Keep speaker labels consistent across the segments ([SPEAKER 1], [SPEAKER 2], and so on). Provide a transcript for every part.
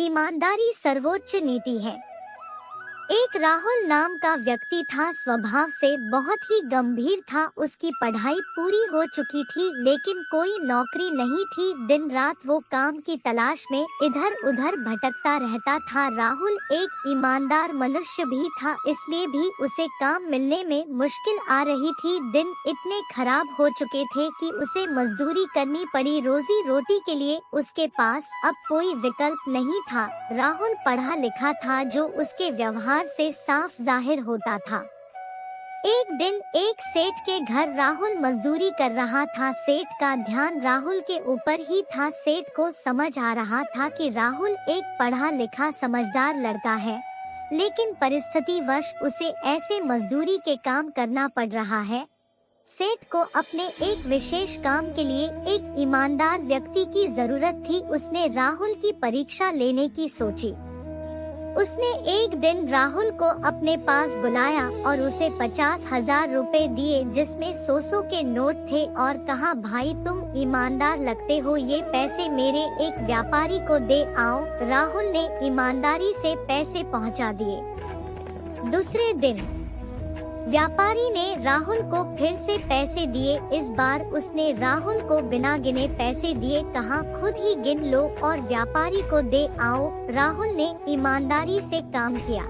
[SPEAKER 1] ईमानदारी सर्वोच्च नीति है। एक राहुल नाम का व्यक्ति था, स्वभाव से बहुत ही गंभीर था। उसकी पढ़ाई पूरी हो चुकी थी लेकिन कोई नौकरी नहीं थी। दिन रात वो काम की तलाश में इधर उधर भटकता रहता था। राहुल एक ईमानदार मनुष्य भी था, इसलिए भी उसे काम मिलने में मुश्किल आ रही थी। दिन इतने खराब हो चुके थे कि उसे मजदूरी करनी पड़ी। रोजी रोटी के लिए उसके पास अब कोई विकल्प नहीं था। राहुल पढ़ा लिखा था जो उसके व्यवहार से साफ जाहिर होता था। एक दिन एक सेठ के घर राहुल मजदूरी कर रहा था। सेठ का ध्यान राहुल के ऊपर ही था। सेठ को समझ आ रहा था कि राहुल एक पढ़ा लिखा समझदार लड़का है, लेकिन परिस्थितिवश उसे ऐसे मजदूरी के काम करना पड़ रहा है। सेठ को अपने एक विशेष काम के लिए एक ईमानदार व्यक्ति की जरूरत थी। उसने राहुल की परीक्षा लेने की सोची। उसने एक दिन राहुल को अपने पास बुलाया और उसे 50,000 रुपए दिए, जिसमें 100 के नोट थे, और कहा, भाई तुम ईमानदार लगते हो, ये पैसे मेरे एक व्यापारी को दे आओ। राहुल ने ईमानदारी से पैसे पहुंचा दिए। दूसरे दिन व्यापारी ने राहुल को फिर से पैसे दिए। इस बार उसने राहुल को बिना गिने पैसे दिए, कहा, खुद ही गिन लो और व्यापारी को दे आओ। राहुल ने ईमानदारी से काम किया।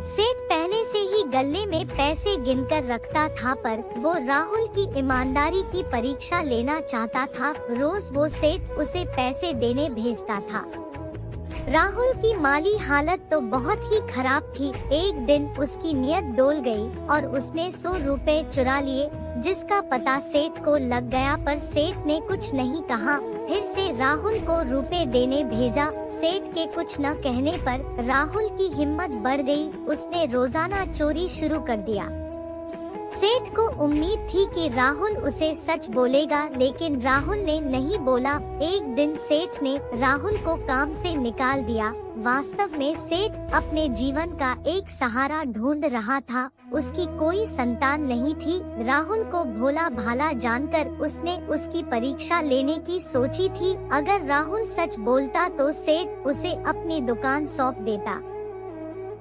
[SPEAKER 1] सेठ पहले से ही गल्ले में पैसे गिनकर रखता था, पर वो राहुल की ईमानदारी की परीक्षा लेना चाहता था। रोज वो सेठ उसे पैसे देने भेजता था। राहुल की माली हालत तो बहुत ही खराब थी। एक दिन उसकी नीयत डोल गई और उसने 100 रुपए चुरा लिए, जिसका पता सेठ को लग गया, पर सेठ ने कुछ नहीं कहा। फिर से राहुल को रुपए देने भेजा। सेठ के कुछ न कहने पर राहुल की हिम्मत बढ़ गई। उसने रोजाना चोरी शुरू कर दिया। सेठ को उम्मीद थी कि राहुल उसे सच बोलेगा, लेकिन राहुल ने नहीं बोला। एक दिन सेठ ने राहुल को काम से निकाल दिया। वास्तव में सेठ अपने जीवन का एक सहारा ढूंढ रहा था। उसकी कोई संतान नहीं थी। राहुल को भोला भाला जानकर उसने उसकी परीक्षा लेने की सोची थी। अगर राहुल सच बोलता तो सेठ उसे अपनी दुकान सौंप देता।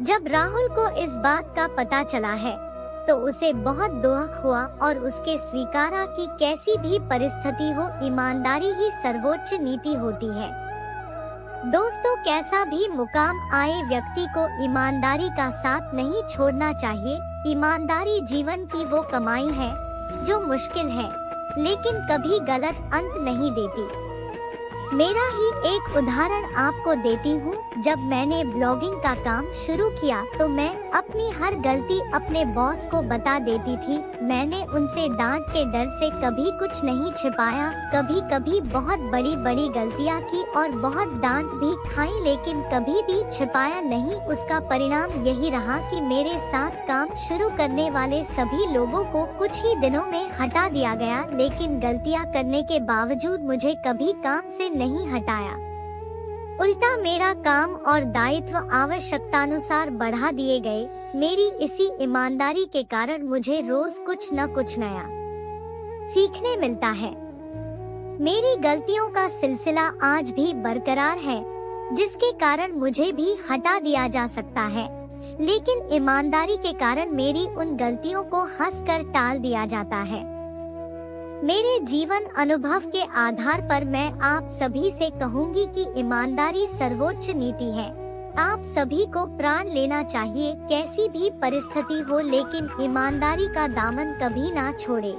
[SPEAKER 1] जब राहुल को इस बात का पता चला है तो उसे बहुत दुख हुआ और उसके स्वीकारा कि कैसी भी परिस्थिति हो, ईमानदारी ही सर्वोच्च नीति होती है। दोस्तों, कैसा भी मुकाम आए, व्यक्ति को ईमानदारी का साथ नहीं छोड़ना चाहिए। ईमानदारी जीवन की वो कमाई है जो मुश्किल है, लेकिन कभी गलत अंत नहीं देती। मेरा ही एक उदाहरण आपको देती हूँ। जब मैंने ब्लॉगिंग का काम शुरू किया तो मैं अपनी हर गलती अपने बॉस को बता देती थी। मैंने उनसे डांट के डर से कभी कुछ नहीं छिपाया। कभी कभी बहुत बड़ी बड़ी गलतियाँ की और बहुत डांट भी खाई, लेकिन कभी भी छिपाया नहीं। उसका परिणाम यही रहा कि मेरे साथ काम शुरू करने वाले सभी लोगों को कुछ ही दिनों में हटा दिया गया, लेकिन गलतियाँ करने के बावजूद मुझे कभी काम से नहीं हटाया। उल्टा मेरा काम और दायित्व आवश्यकतानुसार बढ़ा दिए गए। मेरी इसी ईमानदारी के कारण मुझे रोज कुछ न कुछ नया सीखने मिलता है। मेरी गलतियों का सिलसिला आज भी बरकरार है, जिसके कारण मुझे भी हटा दिया जा सकता है, लेकिन ईमानदारी के कारण मेरी उन गलतियों को हंसकर टाल दिया जाता है। मेरे जीवन अनुभव के आधार पर मैं आप सभी से कहूंगी कि ईमानदारी सर्वोच्च नीति है। आप सभी को प्राण लेना चाहिए, कैसी भी परिस्थिति हो, लेकिन ईमानदारी का दामन कभी ना छोड़े।